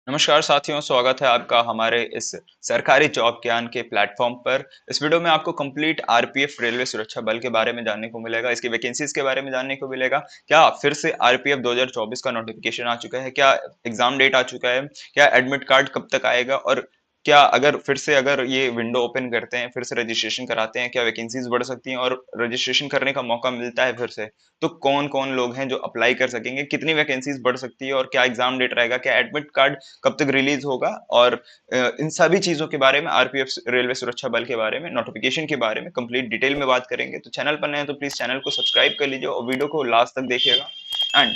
नमस्कार साथियों, स्वागत है आपका हमारे इस सरकारी जॉब ज्ञान के प्लेटफॉर्म पर। इस वीडियो में आपको कंप्लीट आरपीएफ रेलवे सुरक्षा बल के बारे में जानने को मिलेगा, इसकी वैकेंसीज के बारे में जानने को मिलेगा। क्या फिर से आरपीएफ 2024 का नोटिफिकेशन आ चुका है? क्या एग्जाम डेट आ चुका है? क्या एडमिट कार्ड कब तक आएगा? और क्या अगर ये विंडो ओपन करते हैं, फिर से रजिस्ट्रेशन कराते हैं, क्या वैकेंसीज बढ़ सकती हैं और रजिस्ट्रेशन करने का मौका मिलता है फिर से? तो कौन-कौन लोग हैं जो अप्लाई कर सकेंगे? कितनी वैकेंसीज बढ़ सकती है और क्या एग्जाम डेट रहेगा? क्या एडमिट कार्ड कब तक रिलीज होगा? और इन सभी चीजों के बारे में आरपीएफ रेलवे सुरक्षा बल के बारे में नोटिफिकेशन के बारे में कंप्लीट डिटेल में बात करेंगे। तो चैनल पर नए हैं तो प्लीज चैनल को सब्सक्राइब कर लीजिए और वीडियो को लास्ट तक देखिएगा। एंड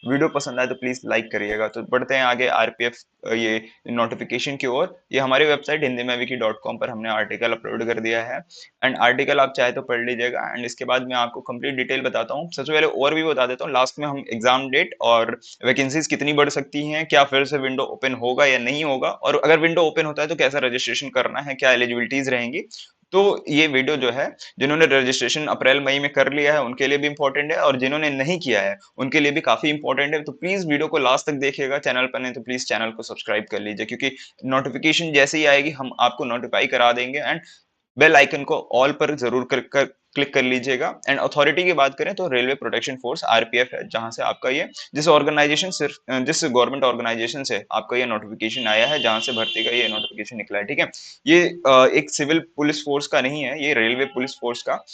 वीडियो पसंद आए तो प्लीज लाइक करिएगा। तो बढ़ते हैं आगे आरपीएफ ये नोटिफिकेशन की ओर। ये हमारी वेबसाइट हिंदी में wiki.com पर हमने आर्टिकल अपलोड कर दिया है एंड आर्टिकल आप चाहे तो पढ़ लीजिएगा एंड इसके बाद मैं आपको कंप्लीट डिटेल बताता हूँ। सबसे पहले ओवरव्यू बता देता हूँ, लास्ट में हम एग्जाम डेट और वैकेंसीज कितनी बढ़ सकती हैं, क्या फिर से विंडो ओपन होगा या नहीं होगा, और अगर विंडो ओपन होता है तो कैसा रजिस्ट्रेशन करना है, क्या एलिजिबिलिटीज रहेंगी। तो ये वीडियो जो है, जिन्होंने रजिस्ट्रेशन अप्रैल मई में कर लिया है उनके लिए भी इंपॉर्टेंट है और जिन्होंने नहीं किया है उनके लिए भी काफी इंपॉर्टेंट है। तो प्लीज वीडियो को लास्ट तक देखिएगा। चैनल पर नहीं तो प्लीज चैनल को सब्सक्राइब कर लीजिए, क्योंकि नोटिफिकेशन जैसे ही आएगी हम आपको नोटिफाई करा देंगे एंड बेल आइकन को ऑल पर जरूर क्लिक कर लीजिएगा। एंड अथॉरिटी की बात करें तो रेलवे प्रोटेक्शन फोर्स आरपीएफ है, जहां से आपका ये जिस गवर्नमेंट ऑर्गेनाइजेशन से आपका ये नोटिफिकेशन आया है, जहां से भर्ती का ये नोटिफिकेशन निकला है। ठीक है, ये एक सिविल पुलिस फोर्स का नहीं है, ये रेलवे पुलिस फोर्स का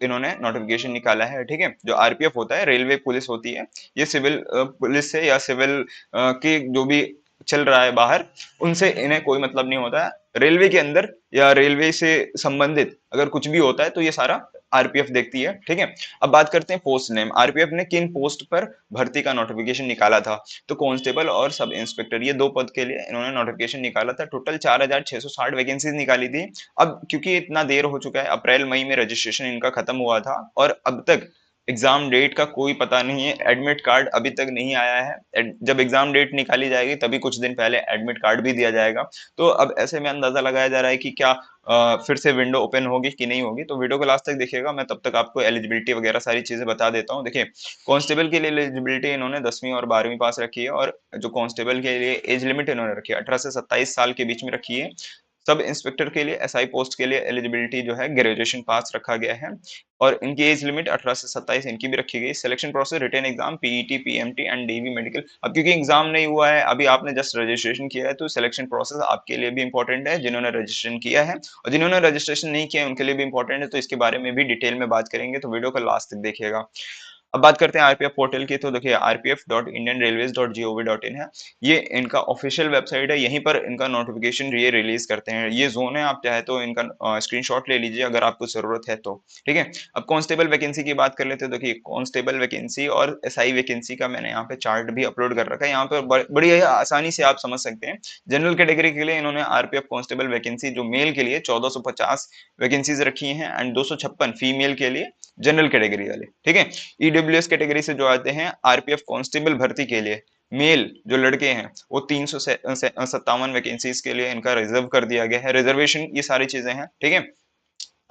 इन्होंने नोटिफिकेशन निकाला है। ठीक है, जो आरपीएफ होता है रेलवे पुलिस होती है, ये सिविल पुलिस से या सिविल की जो भी चल रहा है बाहर, उनसे इन्हें कोई मतलब नहीं होता है। रेलवे के अंदर या रेलवे से संबंधित अगर कुछ भी होता है तो ये सारा आरपीएफ देखती है। ठीक है, अब बात करते हैं पोस्ट नेम। आरपीएफ ने किन पोस्ट पर भर्ती का नोटिफिकेशन निकाला था? तो कांस्टेबल और सब इंस्पेक्टर, ये दो पद के लिए इन्होंने नोटिफिकेशन निकाला था। टोटल 4660 वैकेंसीज निकाली थी। अब क्योंकि इतना देर हो चुका है, अप्रैल मई में रजिस्ट्रेशन इनका खत्म हुआ था और अब तक एग्जाम डेट का कोई पता नहीं है, एडमिट कार्ड अभी तक नहीं आया है। जब एग्जाम डेट निकाली जाएगी तभी कुछ दिन पहले एडमिट कार्ड भी दिया जाएगा। तो अब ऐसे में अंदाजा लगाया जा रहा है कि क्या फिर से विंडो ओपन होगी कि नहीं होगी। तो वीडियो को लास्ट तक देखिएगा, मैं तब तक आपको एलिजिबिलिटी वगैरह सारी चीजें बता देता हूँ। देखिए, कांस्टेबल के लिए एलिजिबिलिटी इन्होंने 10वीं और 12वीं पास रखी है और जो कांस्टेबल के लिए एज लिमिट इन्होंने रखी है 18 से 27 साल के बीच में रखी है। सब इंस्पेक्टर के लिए एसआई पोस्ट के लिए एलिजिबिलिटी जो है ग्रेजुएशन पास रखा गया है और इनकी एज लिमिट 18 से 27 इनकी भी रखी गई। Selection process written exam, PET, PMT and DV medical. अब क्योंकि एग्जाम नहीं हुआ है, अभी आपने जस्ट रजिस्ट्रेशन किया है, तो सिलेक्शन प्रोसेस आपके लिए भी इंपॉर्टेंट है जिन्होंने रजिस्ट्रेशन किया है, और जिन्होंने रजिस्ट्रेशन नहीं किया है उनके लिए भी इंपॉर्टेंट है। तो इसके बारे में भी डिटेल में बात करेंगे, तो वीडियो को लास्ट तक देखिएगा। अब बात करते हैं आरपीएफ पोर्टल की। तो देखिए, rpf.indianrailways.gov.in है, ये इनका ऑफिशियल वेबसाइट है। यहीं पर इनका नोटिफिकेशन ये रिलीज करते हैं। ये जोन है, आप चाहे तो इनका स्क्रीनशॉट ले लीजिए अगर आपको जरूरत है तो। ठीक है, अब कांस्टेबल वैकेंसी की बात कर लेते हैं। देखिए, कांस्टेबल वैकेंसी और एसआई वैकेंसी का मैंने यहाँ पे चार्ट भी अपलोड कर रखा है, यहाँ पर बड़ी आसानी से आप समझ सकते हैं। जनरल कैटेगरी के लिए इन्होंने आरपीएफ कांस्टेबल वैकेंसी जो मेल के लिए 1450 वैकेंसीज रखी हैं एंड 256 फीमेल के लिए, जनरल कैटेगरी वाले। ठीक है, ईडब्ल्यूएस कैटेगरी से जो आते हैं आरपीएफ कांस्टेबल भर्ती के लिए, मेल जो लड़के हैं, वो 357 वैकेंसीज के लिए इनका रिजर्व कर दिया गया है। रिजर्वेशन ये सारी चीजें हैं। ठीक है,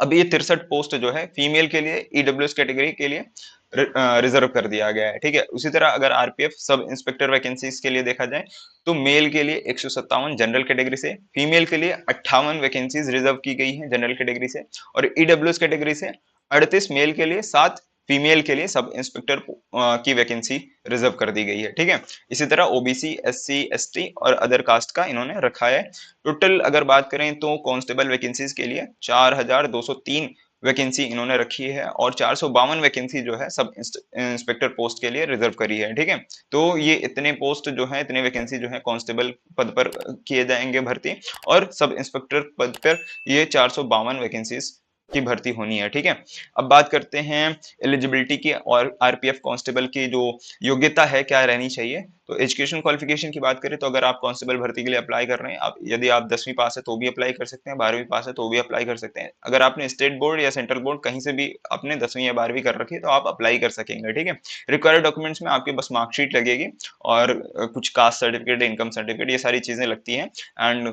अब ये 63 पोस्ट जो है फीमेल के लिए ईडब्ल्यूएस कैटेगरी के लिए रिजर्व कर दिया गया है। ठीक है, उसी तरह अगर आरपीएफ सब इंस्पेक्टर वैकेंसीज के लिए देखा जाए तो मेल के लिए 157 जनरल कैटेगरी से, फीमेल के लिए 58 वैकेंसीज रिजर्व की गई है जनरल कैटेगरी से, और ईडब्ल्यूएस कैटेगरी से 38 मेल के लिए, 7 फीमेल के लिए सब इंस्पेक्टर की वैकेंसी रिजर्व कर दी गई है। ठीक है, इसी तरह ओबीसी, एससी, एसटी और अदर कास्ट का इन्होंने रखा है। टोटल अगर बात करें तो कांस्टेबल वैकेंसीज के लिए 4203 वैकेंसी इन्होंने रखी है और 452 वैकेंसी जो है सब इंस्पेक्टर पोस्ट के लिए रिजर्व करी है। ठीक है, तो ये इतने पोस्ट जो है, इतने वैकेंसी जो है कांस्टेबल पद पर किए जाएंगे भर्ती, और सब इंस्पेक्टर पद पर ये 452 वैकेंसीज की भर्ती होनी है। ठीक है, अब बात करते हैं एलिजिबिलिटी की और आरपीएफ कांस्टेबल की जो योग्यता है क्या रहनी चाहिए। तो एजुकेशन क्वालिफिकेशन की बात करें तो अगर आप कांस्टेबल भर्ती के लिए अप्लाई कर रहे हैं, आप यदि आप 10वीं पास है तो भी अप्लाई कर सकते हैं, 12वीं पास है तो भी अप्लाई कर सकते हैं। अगर आपने स्टेट बोर्ड या सेंट्रल बोर्ड कहीं से भी अपने 10वीं या 12वीं कर रखी है तो आप अप्लाई कर सकेंगे। ठीक है, रिक्वायर्ड डॉक्यूमेंट्स में आपकी बस मार्कशीट लगेगी और कुछ कास्ट सर्टिफिकेट, इनकम सर्टिफिकेट, ये सारी चीजें लगती हैं। एंड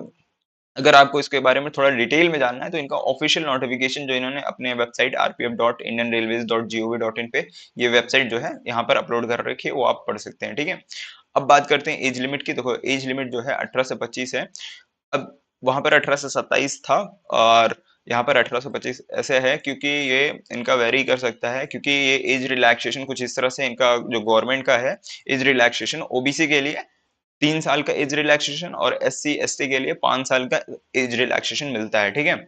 अगर आपको इसके बारे में थोड़ा डिटेल में जानना है तो इनका ऑफिशियल नोटिफिकेशन जो इन्होंने अपने वेबसाइट rpf.indianrailways.gov.in पे, ये वेबसाइट जो है यहाँ पर अपलोड कर रखी है, वो आप पढ़ सकते हैं। ठीक है, अब बात करते हैं एज लिमिट की। देखो एज लिमिट जो है 18 से 25 है। अब वहां पर 18 से 27 था और यहाँ पर 18 से 25 ऐसे है क्योंकि ये इनका वेरी कर सकता है, क्योंकि ये एज रिलैक्सेशन कुछ इस तरह से इनका जो गवर्नमेंट का है एज रिलैक्सेशन, ओबीसी के लिए 3 साल का एज रिलैक्सेशन और एससी एसटी के लिए 5 साल का एज रिलैक्सेशन मिलता है, ठीक है।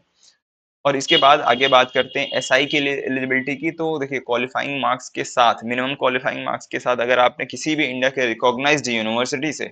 और इसके बाद आगे बात करते हैं एसआई के लिए एलिजिबिलिटी की। तो देखिए क्वालिफाइंग मार्क्स के साथ, मिनिमम क्वालिफाइंग मार्क्स के साथ, अगर आपने किसी भी इंडिया के रिकॉग्नाइज्ड यूनिवर्सिटी से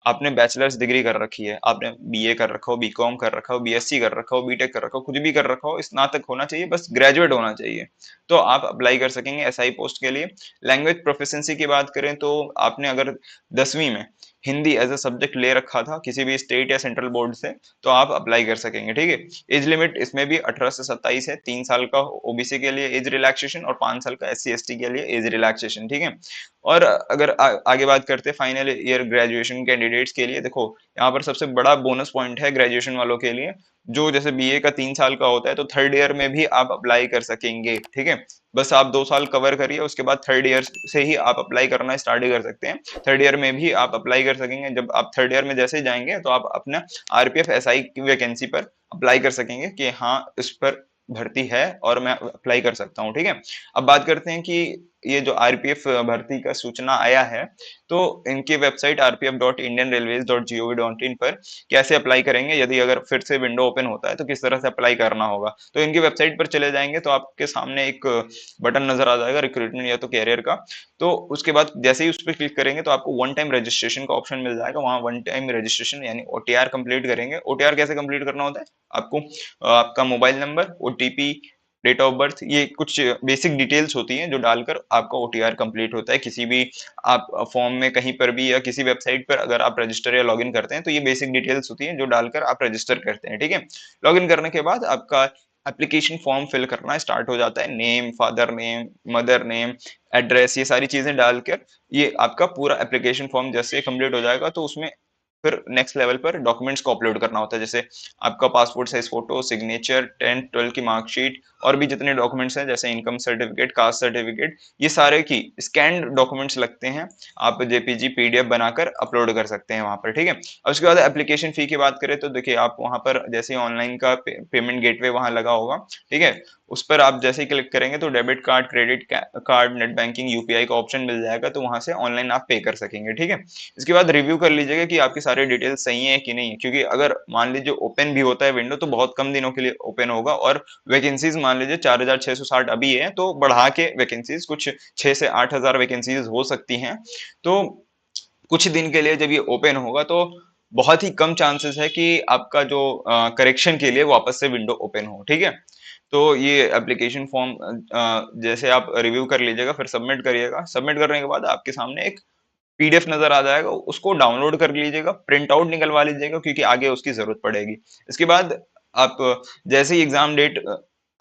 आपने बैचलर्स डिग्री कर रखी है, आपने बीए कर रखा हो, बीकॉम कर रखा हो, बीएससी कर रखा हो, बीटेक कर रखा हो, कुछ भी कर रखा हो, स्नातक होना चाहिए, बस ग्रेजुएट होना चाहिए, तो आप अप्लाई कर सकेंगे एसआई पोस्ट के लिए। लैंग्वेज प्रोफिशिएंसी की बात करें तो आपने अगर 10वीं में हिंदी एज अ सब्जेक्ट ले रखा था किसी भी स्टेट या सेंट्रल बोर्ड से, तो आप अप्लाई कर सकेंगे, ठीक है। एज लिमिट इसमें भी 18 से 27 है, 3 साल का ओबीसी के लिए एज रिलैक्सेशन और 5 साल का एससी एसटी के लिए एज रिलैक्सेशन, ठीक है। और अगर आगे बात करते हैं फाइनल ईयर ग्रेजुएशन कैंडिडेट्स के लिए, देखो यहाँ पर सबसे बड़ा बोनस पॉइंट है ग्रेजुएशन वालों के लिए, जो जैसे बीए का 3 साल का होता है तो थर्ड ईयर में भी आप अप्लाई कर सकेंगे, ठीक है। बस आप 2 साल कवर करिए, उसके बाद थर्ड ईयर से ही आप अप्लाई करना स्टार्ट कर सकते हैं। थर्ड ईयर में भी आप अप्लाई कर सकेंगे। जब आप थर्ड ईयर में जैसे ही जाएंगे तो आप अपना आरपीएफ एसआई की वैकेंसी पर अप्लाई कर सकेंगे कि हाँ इस पर भर्ती है और मैं अप्लाई कर सकता हूँ, ठीक है। अब बात करते हैं कि ये जो आरपीएफ भर्ती का सूचना आया है, तो इनकी वेबसाइट rpf.indianrailways.gov.in पर कैसे अप्लाई करेंगे, यदि अगर फिर से विंडो ओपन होता है तो किस तरह से अप्लाई करना होगा। तो इनकी वेबसाइट पर चले जाएंगे तो आपके सामने एक बटन नजर आ जाएगा रिक्रूटमेंट या तो कैरियर का। तो उसके बाद जैसे ही उस पर क्लिक करेंगे तो आपको वन टाइम रजिस्ट्रेशन का ऑप्शन मिल जाएगा। वहां वन टाइम रजिस्ट्रेशन यानी ओटीआर कंप्लीट करेंगे। ओटीआर कैसे कंप्लीट करना होता है, आपको आपका mobile number, OTP, date of birth, ये कुछ बेसिक डिटेल्स होती हैं जो डालकर आपका ओटीआर कंप्लीट होता है। किसी भी आप फॉर्म में कहीं पर भी या किसी वेबसाइट पर अगर आप रजिस्टर या लॉगिन करते हैं तो ये बेसिक डिटेल्स होती हैं जो डालकर आप रजिस्टर करते हैं, ठीक है। लॉगिन करने के बाद आपका एप्लीकेशन फॉर्म फिल करना स्टार्ट हो जाता है। Name, father name, mother name, address, ये सारी चीजें डालकर ये आपका पूरा एप्लीकेशन फॉर्म जैसे कंप्लीट हो जाएगा तो उसमें फिर नेक्स्ट लेवल पर डॉक्यूमेंट्स को अपलोड करना होता है। जैसे आपका passport size photo, signature, 10th 12th की मार्कशीट और भी जितने डॉक्यूमेंट्स हैं जैसे इनकम सर्टिफिकेट, कास्ट सर्टिफिकेट, ये सारे की स्कैन्ड डॉक्यूमेंट्स लगते हैं। आप जेपीजी पीडीएफ बनाकर अपलोड कर सकते हैं वहां पर, ठीक है। और उसके बाद एप्लीकेशन फी की बात करें तो देखिए आप वहां पर जैसे ऑनलाइन का पेमेंट गेटवे वहां लगा होगा, ठीक है, उस पर आप जैसे ही क्लिक करेंगे तो debit card, credit card, net banking, UPI का ऑप्शन मिल जाएगा, तो वहां से ऑनलाइन आप पे कर सकेंगे, ठीक है। इसके बाद रिव्यू कर लीजिएगा कि आपकी सारी डिटेल्स सही है कि नहीं है, क्योंकि अगर मान लीजिए ओपन भी होता है विंडो तो बहुत कम दिनों के लिए ओपन होगा और वैकेंसीज मान लीजिए 4660 अभी है, तो बढ़ा के वैकेंसीज कुछ 6 से 8000 वैकेंसीज हो सकती हैं। तो कुछ दिन के लिए जब ये ओपन होगा तो बहुत ही कम चांसेस है कि आपका जो करेक्शन के लिए वापस से विंडो ओपन हो, ठीक है। तो ये एप्लीकेशन फॉर्म जैसे आप रिव्यू कर लीजिएगा, फिर सबमिट करिएगा। सबमिट करने के बाद आपके सामने एक पीडीएफ नजर आ जाएगा, उसको डाउनलोड कर लीजिएगा, प्रिंट आउट निकलवा लीजिएगा क्योंकि आगे उसकी जरूरत पड़ेगी। इसके बाद आप जैसे ही एग्जाम डेट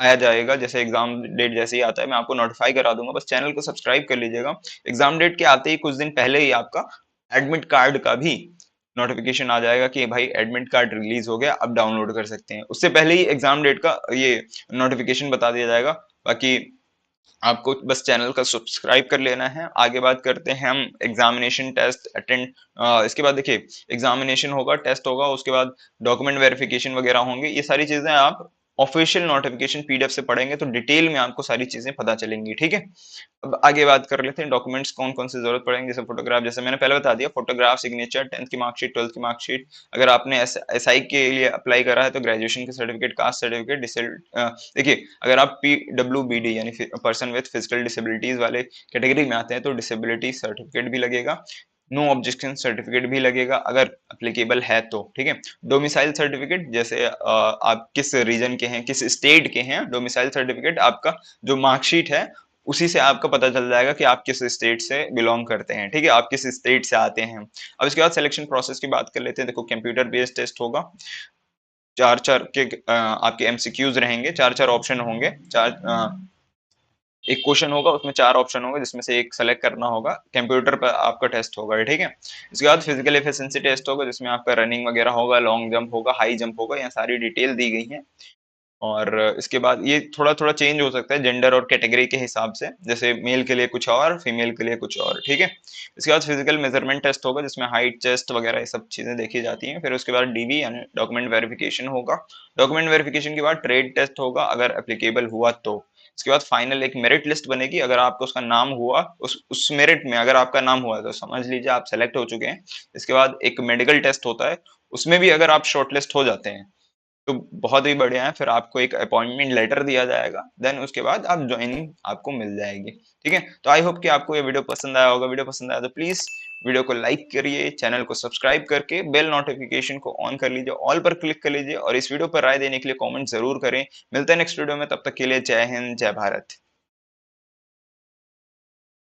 आया जाएगा, जैसे एग्जाम डेट जैसे ही आता है मैं आपको नोटिफाई करा दूंगा, बस चैनल को सब्सक्राइब कर लीजिएगा। एग्जाम डेट के आते ही कुछ दिन पहले ही आपका एडमिट कार्ड का भी नोटिफिकेशन आ जाएगा कि भाई एडमिट कार्ड रिलीज हो गया, अब डाउनलोड कर सकते हैं। उससे पहले ही एग्जाम डेट का ये नोटिफिकेशन बता दिया जाएगा। बाकी आपको बस चैनल का सब्सक्राइब कर लेना है। आगे बात करते हैं हम एग्जामिनेशन टेस्ट अटेंड, इसके बाद देखिए एग्जामिनेशन होगा, टेस्ट होगा, उसके बाद डॉक्यूमेंट वेरिफिकेशन वगैरह होंगे। ये सारी चीजें आप ऑफिशियल नोटिफिकेशन पीडीएफ से पढ़ेंगे तो डिटेल में आपको सारी चीजें पता चलेंगी, ठीक है। अब आगे बात कर लेते हैं डॉक्यूमेंट्स कौन कौन से जरूरत पड़ेंगे। जैसे फोटोग्राफ, जैसे मैंने पहले बता दिया, फोटोग्राफ, सिग्नेचर, 10th की मार्कशीट, 12th की मार्कशीट। अगर आपने एसआई के लिए अप्लाई करा है तो ग्रेजुएशन का सर्टिफिकेट, कास्ट सर्टिफिकेट, देखिए अगर आप पीडब्ल्यूबीडी यानी पर्सन विद फिजिकल डिसेबिलिटीज वाले कैटेगरी में आते हैं तो डिसेबिलिटी सर्टिफिकेट भी लगेगा, नो ऑब्जेक्शन सर्टिफिकेट भी लगेगा अगर अप्लीकेबल है तो, ठीक है। डोमिसाइल सर्टिफिकेट, जैसे आप किस रीजन के हैं, किस स्टेट के हैं, डोमिसाइल सर्टिफिकेट आपका जो मार्कशीट है उसी से आपका पता चल जाएगा कि आप किस स्टेट से बिलोंग करते हैं, ठीक है, आप किस स्टेट से आते हैं। अब इसके बाद सिलेक्शन प्रोसेस की बात कर लेते हैं। देखो कंप्यूटर बेस्ड टेस्ट होगा, चार चार के आपके एमसीक्यूज रहेंगे, चार चार ऑप्शन होंगे, एक क्वेश्चन होगा उसमें 4 ऑप्शन होंगे जिसमें से एक सेलेक्ट करना होगा। कंप्यूटर पर आपका टेस्ट होगा, ठीक है। इसके बाद फिजिकल एफिशिएंसी टेस्ट होगा जिसमें आपका रनिंग वगैरह होगा, लॉन्ग जंप होगा, हाई जंप होगा, यहाँ सारी डिटेल दी गई है। और इसके बाद ये थोड़ा-थोड़ा चेंज हो सकता है जेंडर और कैटेगरी के हिसाब से, जैसे मेल के लिए कुछ और, फीमेल के लिए कुछ और, ठीक है? इसके बाद फिजिकल मेजरमेंट टेस्ट होगा जिसमें हाइट, चेस्ट वगैरह ये सब चीजें देखी जाती हैं। फिर उसके बाद डीवी यानी डॉक्यूमेंट वेरिफिकेशन होगा। डॉक्यूमेंट वेरिफिकेशन के बाद ट्रेड टेस्ट होगा अगर एप्लीकेबल हुआ तो। इसके बाद फाइनल एक मेरिट लिस्ट बनेगी, अगर आपका उसका नाम हुआ उस मेरिट में अगर आपका नाम हुआ तो समझ लीजिए आप सेलेक्ट हो चुके हैं। इसके बाद एक मेडिकल टेस्ट होता है, उसमें भी अगर आप शॉर्टलिस्ट हो जाते हैं तो बहुत ही बढ़िया है, फिर आपको एक अपॉइंटमेंट लेटर दिया जाएगा, देन उसके बाद आप ज्वाइनिंग आपको मिल जाएगी। ठीक है, तो आई होप कि आपको ये वीडियो पसंद आया होगा। वीडियो पसंद आया तो प्लीज वीडियो को लाइक करिए, चैनल को सब्सक्राइब करके बेल नोटिफिकेशन को ऑन कर लीजिए, ऑल पर क्लिक कर लीजिए और इस वीडियो पर राय देने के लिए कमेंट जरूर करें। मिलते हैं नेक्स्ट वीडियो में, तब तक के लिए जय हिंद, जय भारत।